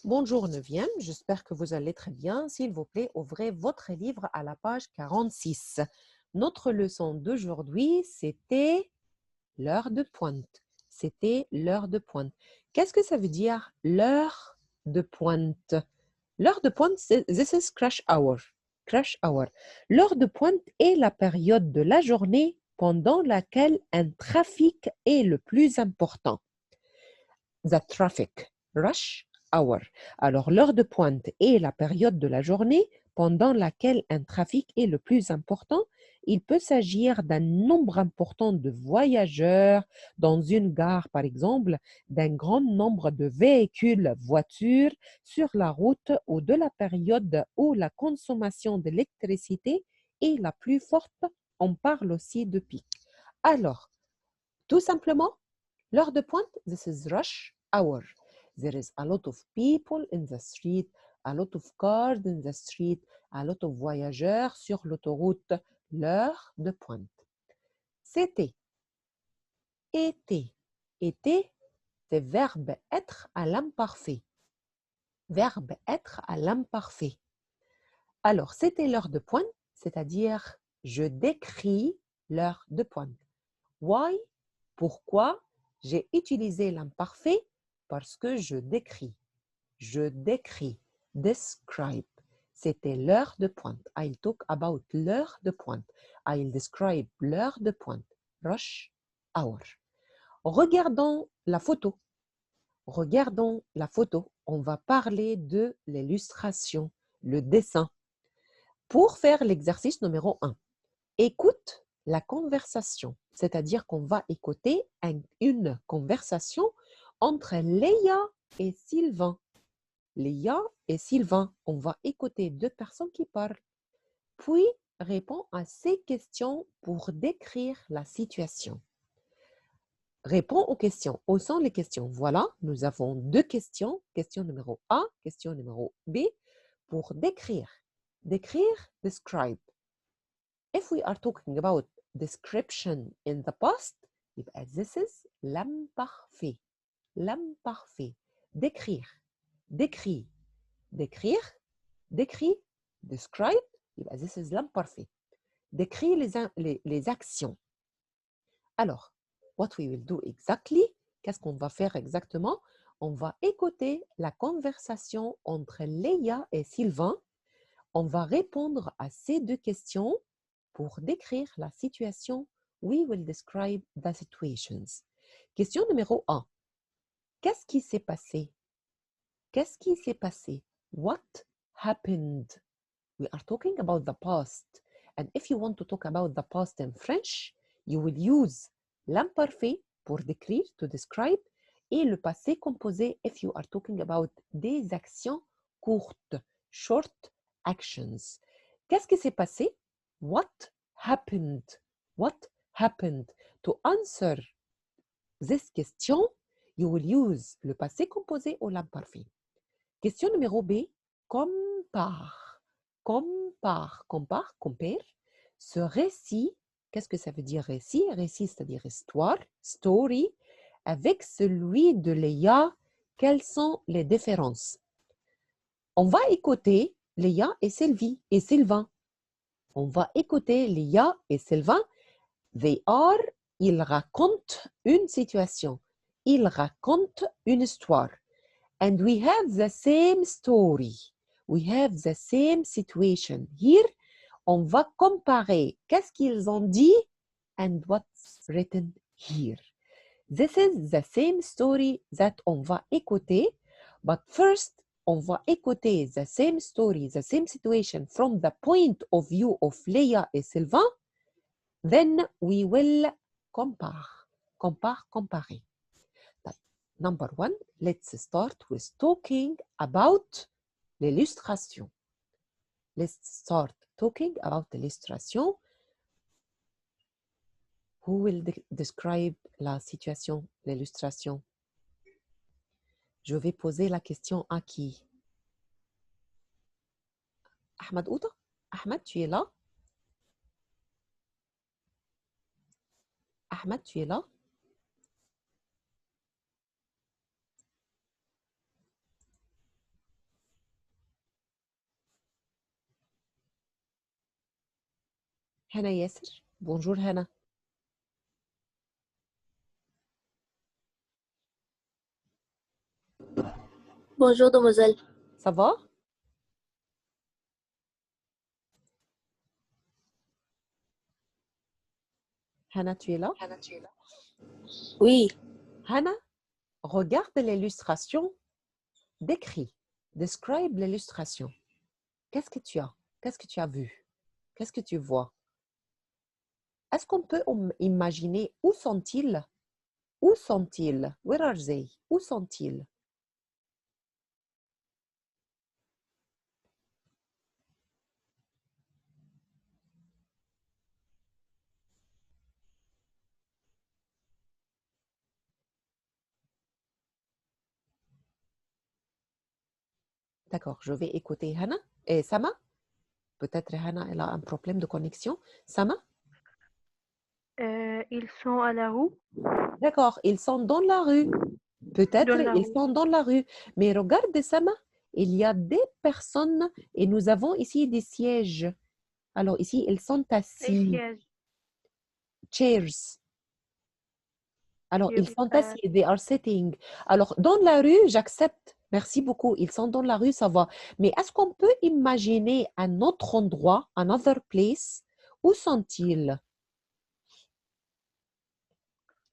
Bonjour 9e, j'espère que vous allez très bien. S'il vous plaît, ouvrez votre livre à la page 46. Notre leçon d'aujourd'hui, c'était l'heure de pointe. C'était l'heure de pointe. Qu'est-ce que ça veut dire l'heure de pointe? L'heure de pointe, this is crash hour. Crash hour. L'heure de pointe est la période de la journée pendant laquelle un trafic est le plus important. The traffic, rush hour. Alors, l'heure de pointe est la période de la journée pendant laquelle un trafic est le plus important. Il peut s'agir d'un nombre important de voyageurs dans une gare, par exemple, d'un grand nombre de véhicules, voitures sur la route ou de la période où la consommation d'électricité est la plus forte. On parle aussi de pic. Alors, tout simplement, l'heure de pointe, this is rush hour. There is a lot of people in the street, a lot of cars in the street, a lot of voyageurs sur l'autoroute. L'heure de pointe. C'était été. Été, c'est verbe être à l'imparfait. Verbe être à l'imparfait. Alors, c'était l'heure de pointe, c'est-à-dire je décris l'heure de pointe. Why? Pourquoi? J'ai utilisé l'imparfait parce que je décris. Je décris. Describe. C'était l'heure de pointe. I'll talk about l'heure de pointe. I'll describe l'heure de pointe. Rush hour. Regardons la photo. Regardons la photo. On va parler de l'illustration, le dessin. Pour faire l'exercice numéro 1, écoute la conversation, c'est-à-dire qu'on va écouter une conversation entre Léa et Sylvain. Léa et Sylvain, on va écouter deux personnes qui parlent. Puis, réponds à ces questions pour décrire la situation. Réponds aux questions. Où sont les questions? Voilà, nous avons deux questions. Question numéro A, question numéro B, pour décrire. Décrire, describe. If we are talking about description in the past, يبقى this is l'imparfait. L'imparfait. Décrire. Décrit. Décrire. Décrit. Describe. يبقى this is l'imparfait. Décrit les actions. Alors, what we will do exactly, qu'est-ce qu'on va faire exactement? On va écouter la conversation entre Léa et Sylvain. On va répondre à ces deux questions pour décrire la situation. We will describe the situations. Question numéro 1. Qu'est-ce qui s'est passé? Qu'est-ce qui s'est passé? What happened? We are talking about the past. And if you want to talk about the past in French, you will use l'imparfait pour décrire, to describe, et le passé composé if you are talking about des actions courtes, short actions. Qu'est-ce qui s'est passé? What happened? What happened? To answer this question, you will use le passé composé ou l'imparfait. Question numéro B, compare. Compare, compare, compare. Ce récit, qu'est-ce que ça veut dire récit? Récit, c'est-à-dire histoire, story, avec celui de Léa, quelles sont les différences? On va écouter Léa et Sylvie et Sylvain. On va écouter Léa et Sylvain. Ils racontent une situation. Ils racontent une histoire. And we have the same story. We have the same situation. Here, on va comparer qu'est-ce qu'ils ont dit and what's written here. This is the same story that on va écouter, but first, on va écouter the same story, the same situation from the point of view of Léa et Sylvain. Then we will compare. Compare, comparer. Number 1, let's start with talking about l'illustration. Let's start talking about l'illustration. Who will describe la situation, l'illustration? Je vais poser la question à qui? Ahmed Ouda? Ahmed, tu es là? Ahmed, tu es là? Hana Yasser. Bonjour Hana. Bonjour, demoiselle. Ça va? Hana, tu es là? Oui, Hana, regarde l'illustration. Décris. Describe l'illustration. Qu'est-ce que tu as? Qu'est-ce que tu as vu? Qu'est-ce que tu vois? Est-ce qu'on peut imaginer où sont-ils? Où sont-ils? Where are they? Où sont-ils? D'accord, je vais écouter Hana. Et Sama? Peut-être Hana, elle a un problème de connexion. Sama? Ils sont à la rue, D'accord, ils sont dans la rue. Peut-être dans la ils rue. sont dans la rue. Mais regarde, Sama, il y a des personnes et nous avons ici des sièges. Alors ici, ils sont Les assis. sièges. Chairs. Alors, ils Je- sont assis. They are sitting. Alors, dans la rue, j'accepte. Merci beaucoup. Ils sont dans la rue, ça va. Mais est-ce qu'on peut imaginer un autre endroit, another place? Où sont-ils?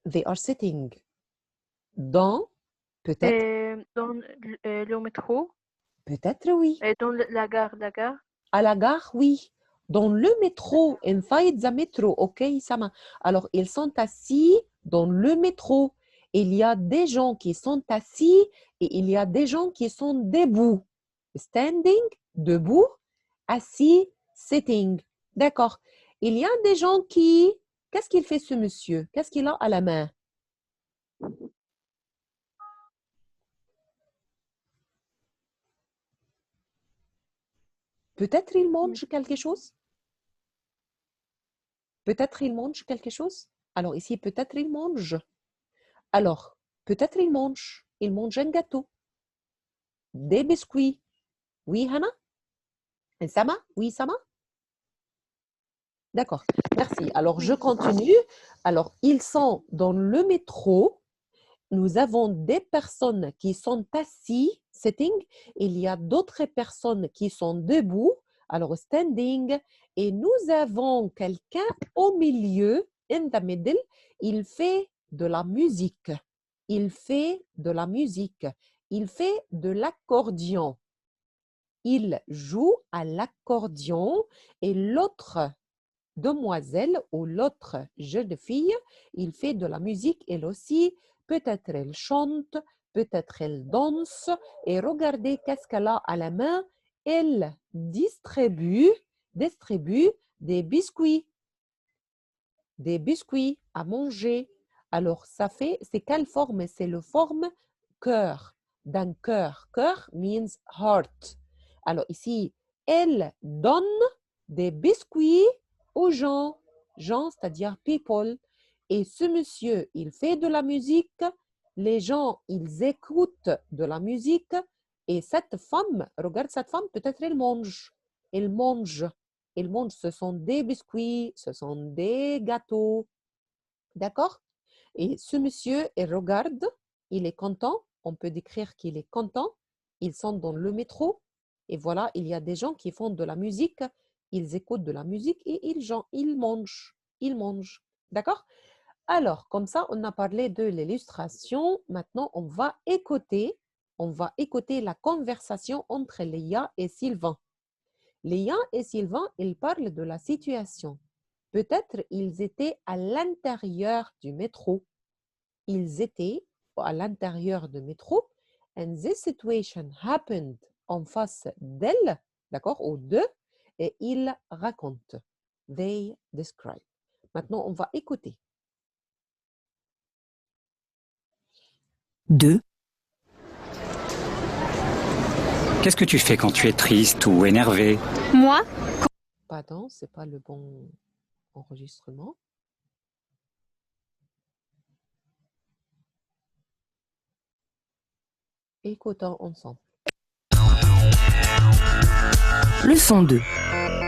They are sitting. Dans, peut-être, dans le métro, peut-être oui. dans la gare, À la gare, oui. Dans le métro, inside the metro, ok, Sama. Alors, ils sont assis dans le métro. Il y a des gens qui sont assis et il y a des gens qui sont debout. Standing, debout, assis, sitting. D'accord. Il y a des gens qui... Qu'est-ce qu'il fait ce monsieur? Qu'est-ce qu'il a à la main? Peut-être il mange quelque chose? Peut-être il mange quelque chose? Alors ici, peut-être il mange. Alors, peut-être il mange. Il mange un gâteau. Des biscuits. Oui, Hannah? Et Sama? Oui, Sama? D'accord. Merci. Alors, je continue. Alors, ils sont dans le métro. Nous avons des personnes qui sont assises, sitting. Il y a d'autres personnes qui sont debout, alors standing. Et nous avons quelqu'un au milieu, in the middle. Il fait de la musique. Il fait de la musique. Il fait de l'accordion. Il joue à l'accordion et l'autre demoiselle ou l'autre jeune fille, il fait de la musique elle aussi. Peut-être elle chante, peut-être elle danse. Et regardez qu'est-ce qu'elle a à la main. Elle distribue des biscuits à manger. Alors, ça fait, c'est quelle forme? C'est le forme cœur, d'un cœur. Cœur means heart. Alors, ici, elle donne des biscuits aux gens. Gens, c'est-à-dire people. Et ce monsieur, il fait de la musique. Les gens, ils écoutent de la musique. Et cette femme, regarde cette femme, peut-être elle mange. Elle mange. Elle mange, ce sont des biscuits, ce sont des gâteaux. D'accord? Et ce monsieur, il regarde, il est content. On peut décrire qu'il est content. Ils sont dans le métro. Et voilà, il y a des gens qui font de la musique. Ils écoutent de la musique et ils mangent. Ils mangent. D'accord? Alors, comme ça, on a parlé de l'illustration. Maintenant, on va écouter. On va écouter la conversation entre Léa et Sylvain. Léa et Sylvain, ils parlent de la situation. Peut-être ils étaient à l'intérieur du métro. Ils étaient à l'intérieur du métro. And this situation happened en face d'elle, d'accord, ou d'eux, et ils racontent. They describe. Maintenant, on va écouter. 2. Qu'est-ce que tu fais quand tu es triste ou énervé? Moi, Pardon, c'est pas le bon enregistrement. Écoutons ensemble. leçon 2.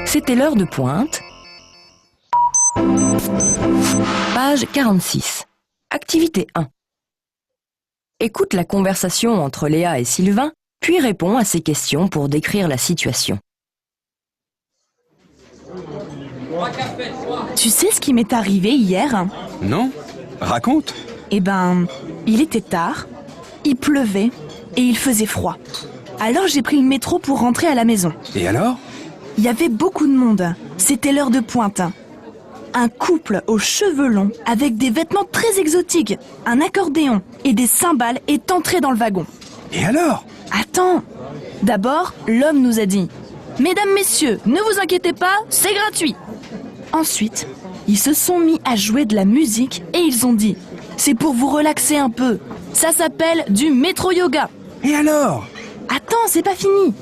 C'était l'heure de pointe. Page 46. Activité 1. Écoute la conversation entre Léa et Sylvain, puis réponds à ces questions pour décrire la situation. Tu sais ce qui m'est arrivé hier? Non? Raconte. Eh ben, il était tard, il pleuvait et il faisait froid. Alors j'ai pris le métro pour rentrer à la maison. Et alors? Il y avait beaucoup de monde. C'était l'heure de pointe. Un couple aux cheveux longs avec des vêtements très exotiques, un accordéon et des cymbales est entré dans le wagon. Et alors? Attends! D'abord, l'homme nous a dit « Mesdames, messieurs, ne vous inquiétez pas, c'est gratuit !» Ensuite, ils se sont mis à jouer de la musique et ils ont dit « C'est pour vous relaxer un peu, ça s'appelle du métro-yoga !» Et alors? Attends, c'est pas fini!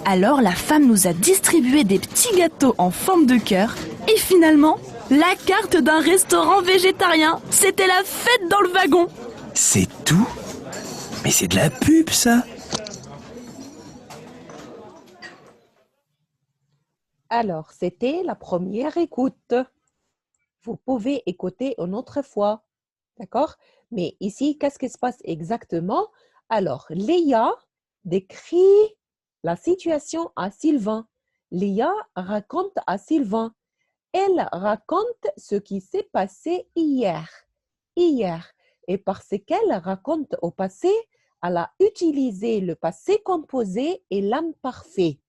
Alors la femme nous a distribué des petits gâteaux en forme de cœur et finalement, la carte d'un restaurant végétarien. C'était la fête dans le wagon. C'est tout? Mais c'est de la pub, ça! Alors, c'était la première écoute. Vous pouvez écouter une autre fois, d'accord? Mais ici, qu'est-ce qui se passe exactement? Alors, Léa décrit la situation à Sylvain. Léa raconte à Sylvain. Elle raconte ce qui s'est passé hier. Hier. Et parce qu'elle raconte au passé, elle a utilisé le passé composé et l'imparfait.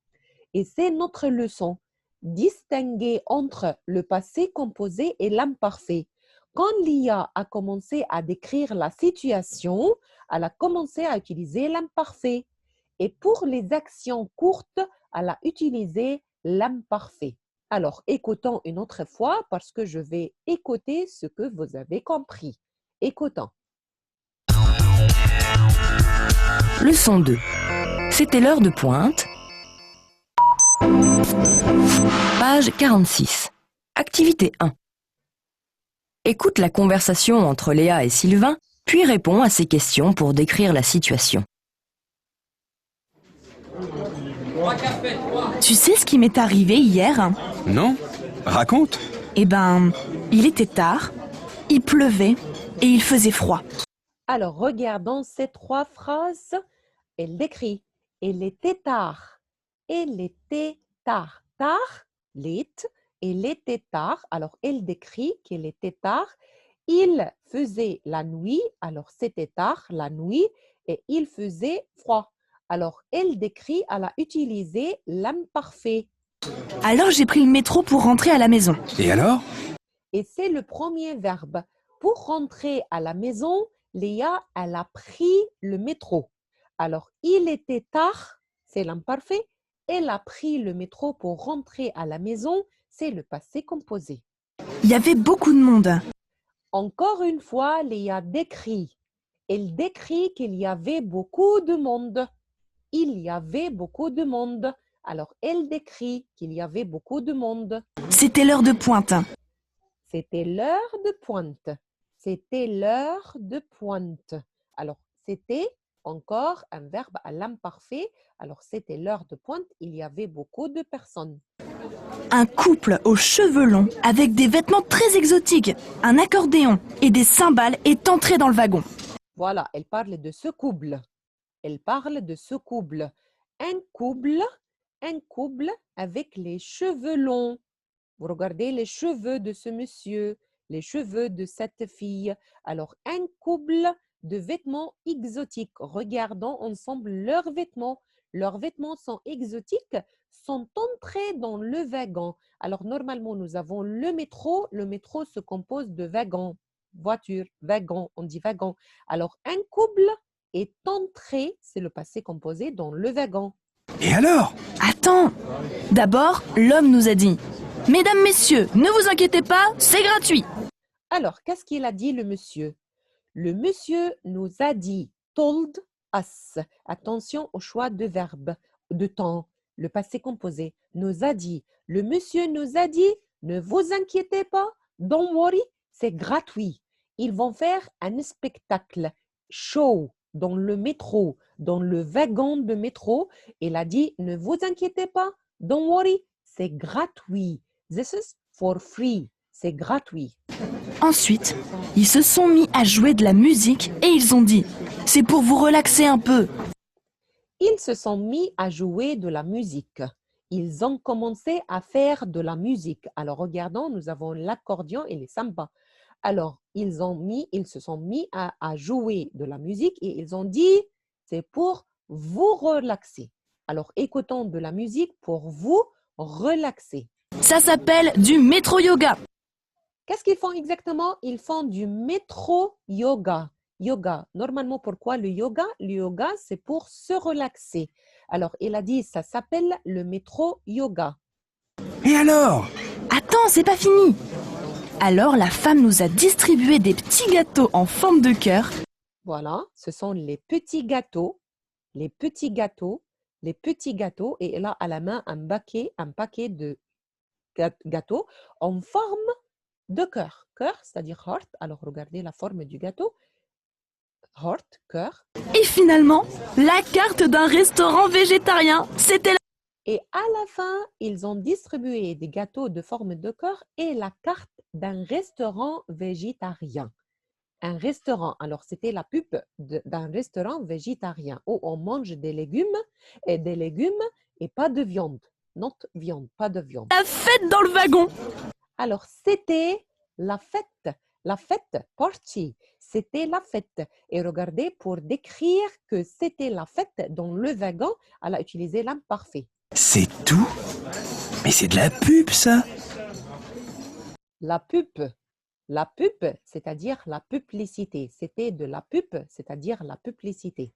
Et c'est notre leçon. Distinguer entre le passé composé et l'imparfait. Quand Lia a commencé à décrire la situation, elle a commencé à utiliser l'imparfait. Et pour les actions courtes, elle a utilisé l'imparfait. Alors, écoutons une autre fois parce que je vais écouter ce que vous avez compris. Écoutons. Leçon 2. C'était l'heure de pointe. Page 46. Activité 1. Écoute la conversation entre Léa et Sylvain, puis réponds à ces questions pour décrire la situation. Tu sais ce qui m'est arrivé hier? Non? Raconte. Eh ben, il était tard, il pleuvait et il faisait froid. Alors, regardons ces trois phrases. Elle décrit. Elle était tard. Elle était tard. Tard, lit. Elle était tard. Alors, elle décrit qu'elle était tard. Il faisait la nuit. Alors, c'était tard, la nuit. Et il faisait froid. Alors, elle décrit, elle a utilisé l'imparfait. Alors j'ai pris le métro pour rentrer à la maison. Et alors? Et c'est le premier verbe. Pour rentrer à la maison, Léa, elle a pris le métro. Alors, il était tard, c'est l'imparfait. Elle a pris le métro pour rentrer à la maison, c'est le passé composé. Il y avait beaucoup de monde. Encore une fois, Léa décrit. Elle décrit qu'il y avait beaucoup de monde. Il y avait beaucoup de monde. Alors, elle décrit qu'il y avait beaucoup de monde. C'était l'heure de pointe. C'était l'heure de pointe. C'était l'heure de pointe. Alors, c'était encore un verbe à l'imparfait. Alors, c'était l'heure de pointe. Il y avait beaucoup de personnes. Un couple aux cheveux longs avec des vêtements très exotiques, un accordéon et des cymbales est entré dans le wagon. Voilà, elle parle de ce couple. Elle parle de ce couple. Un couple avec les cheveux longs. Vous regardez les cheveux de ce monsieur, les cheveux de cette fille. Alors, un couple de vêtements exotiques. Regardons ensemble leurs vêtements. Leurs vêtements sont exotiques, sont entrés dans le wagon. Alors, normalement, nous avons le métro. Le métro se compose de wagons. Voiture, wagon, on dit wagon. Alors, un couple est entré, c'est le passé composé, dans le wagon. Et alors? Attends! D'abord, l'homme nous a dit « Mesdames, messieurs, ne vous inquiétez pas, c'est gratuit !» Alors, qu'est-ce qu'il a dit le monsieur? Le monsieur nous a dit « told us ». Attention au choix de verbe, de temps, le passé composé. Nous a dit. Le monsieur nous a dit « ne vous inquiétez pas, don't worry, c'est gratuit ». Ils vont faire un spectacle, show, dans le métro, dans le wagon de métro. Il a dit « ne vous inquiétez pas, don't worry, c'est gratuit ». This is for free. c'est gratuit. Ensuite, ils se sont mis à jouer de la musique et ils ont dit « C'est pour vous relaxer un peu ». Ils se sont mis à jouer de la musique. Ils ont commencé à faire de la musique. Alors, regardons, nous avons l'accordion et les samba. Alors, ils se sont mis à jouer de la musique et ils ont dit, c'est pour vous relaxer. Alors, écoutons de la musique pour vous relaxer. Ça s'appelle du métro-yoga. Qu'est-ce qu'ils font exactement? Ils font du métro-yoga. Yoga. Normalement, pourquoi le yoga? Le yoga, c'est pour se relaxer. Alors, il a dit, ça s'appelle le métro-yoga. Et alors? Attends, c'est pas fini. Alors la femme nous a distribué des petits gâteaux en forme de cœur. Voilà, ce sont les petits gâteaux, les petits gâteaux, les petits gâteaux. Et elle a à la main un paquet de gâteaux en forme de cœur. Cœur, c'est-à-dire heart. Alors, regardez la forme du gâteau. Heart, cœur. Et finalement, la carte d'un restaurant végétarien, c'était là. Et à la fin, ils ont distribué des gâteaux de forme de cœur et la carte d'un restaurant végétarien. Un restaurant, alors c'était la pub d'un restaurant végétarien où on mange des légumes et pas de viande. Not viande, pas de viande. La fête dans le wagon. Alors, c'était la fête, party, c'était la fête. Et regardez, pour décrire que c'était la fête dans le wagon, elle a utilisé l'imparfait. C'est tout? Mais c'est de la pub, ça! La pub, c'est-à-dire la publicité. C'était de la pub, c'est-à-dire la publicité.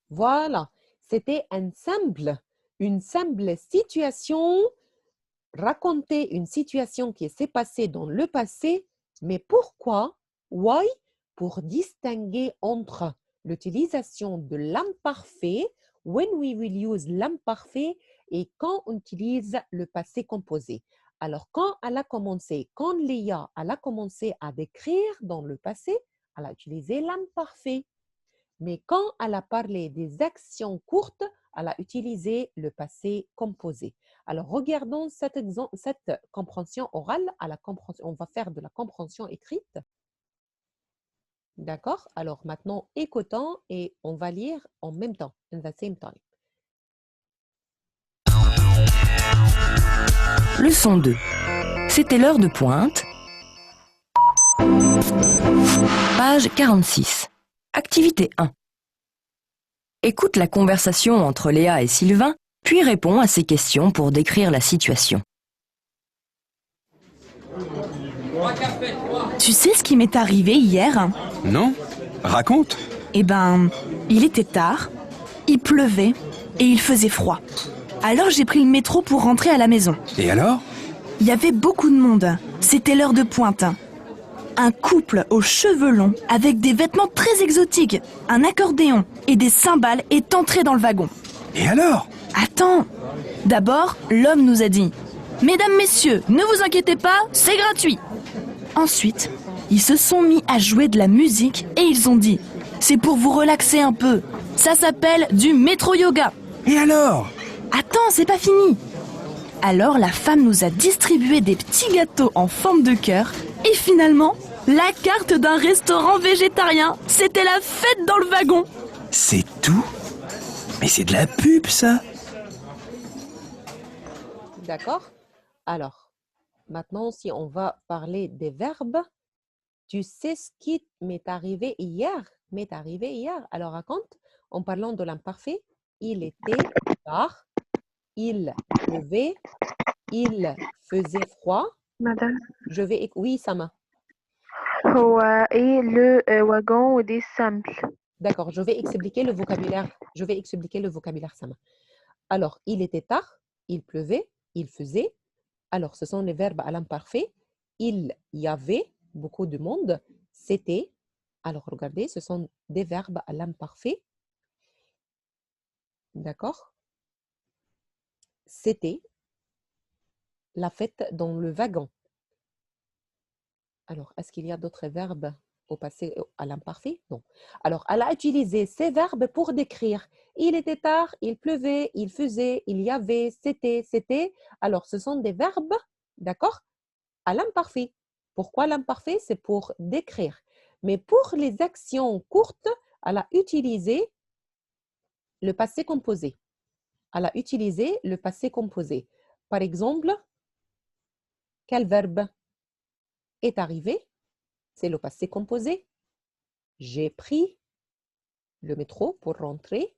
Voilà, c'était une simple situation, raconter une situation qui s'est passée dans le passé, mais pourquoi? Why? Pour distinguer entre l'utilisation de l'imparfait, when we will use l'imparfait, et quand on utilise le passé composé. Alors, quand Léa a commencé à décrire dans le passé, elle a utilisé l'imparfait. Mais quand elle a parlé des actions courtes, elle a utilisé le passé composé. Alors, regardons cette compréhension orale à la compréhension. On va faire de la compréhension écrite. D'accord? Alors, maintenant, écoutons et on va lire en même temps, in the same time. Leçon 2. C'était l'heure de pointe. Page 46. Activité 1. Écoute la conversation entre Léa et Sylvain, puis réponds à ces questions pour décrire la situation. Tu sais ce qui m'est arrivé hier? Non? Raconte! Eh ben, il était tard, il pleuvait et il faisait froid. Alors j'ai pris le métro pour rentrer à la maison. Et alors? Il y avait beaucoup de monde. C'était l'heure de pointe. Un couple aux cheveux longs avec des vêtements très exotiques, un accordéon et des cymbales est entré dans le wagon. Et alors? Attends! D'abord, l'homme nous a dit « Mesdames, messieurs, ne vous inquiétez pas, c'est gratuit !» Ensuite, ils se sont mis à jouer de la musique et ils ont dit « C'est pour vous relaxer un peu. Ça s'appelle du métro-yoga. » Et alors? Attends, c'est pas fini! Alors la femme nous a distribué des petits gâteaux en forme de cœur et finalement, la carte d'un restaurant végétarien. C'était la fête dans le wagon. C'est tout? Mais c'est de la pub, ça! D'accord? Alors, maintenant, si on va parler des verbes, tu sais ce qui m'est arrivé hier? Alors, raconte, en parlant de l'imparfait, il était tard, il pleuvait, il faisait froid. Madame. Oui, Sama. Et le wagon des simples. D'accord, je vais expliquer le vocabulaire. Sama. Alors, il était tard, il pleuvait, il faisait. Alors, ce sont les verbes à l'imparfait. Il y avait beaucoup de monde. C'était. Alors, regardez, ce sont des verbes à l'imparfait. D'accord? C'était la fête dans le wagon. Alors, est-ce qu'il y a d'autres verbes au passé à l'imparfait? Non. Alors, elle a utilisé ces verbes pour décrire. Il était tard, il pleuvait, il faisait, il y avait, c'était. Alors, ce sont des verbes D'accord? À l'imparfait. Pourquoi l'imparfait? C'est pour décrire. Mais pour les actions courtes, elle a utilisé le passé composé. Elle a utilisé le passé composé. Par exemple, quel verbe est arrivé? C'est le passé composé. J'ai pris le métro pour rentrer.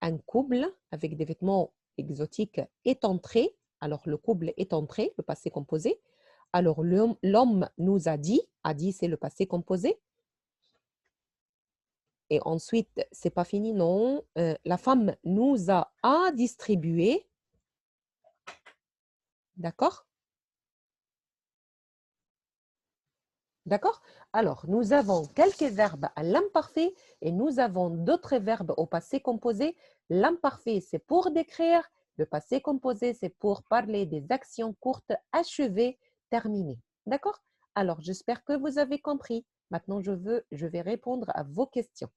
Un couple avec des vêtements exotiques est entré. Alors, le couple est entré, le passé composé. Alors, l'homme nous a dit c'est le passé composé. Et ensuite, c'est pas fini, non. La femme nous a distribué. D'accord? D'accord? Alors, nous avons quelques verbes à l'imparfait et nous avons d'autres verbes au passé composé. L'imparfait, c'est pour décrire. Le passé composé, c'est pour parler des actions courtes, achevées, terminées. D'accord? Alors, j'espère que vous avez compris. Maintenant, je vais répondre à vos questions.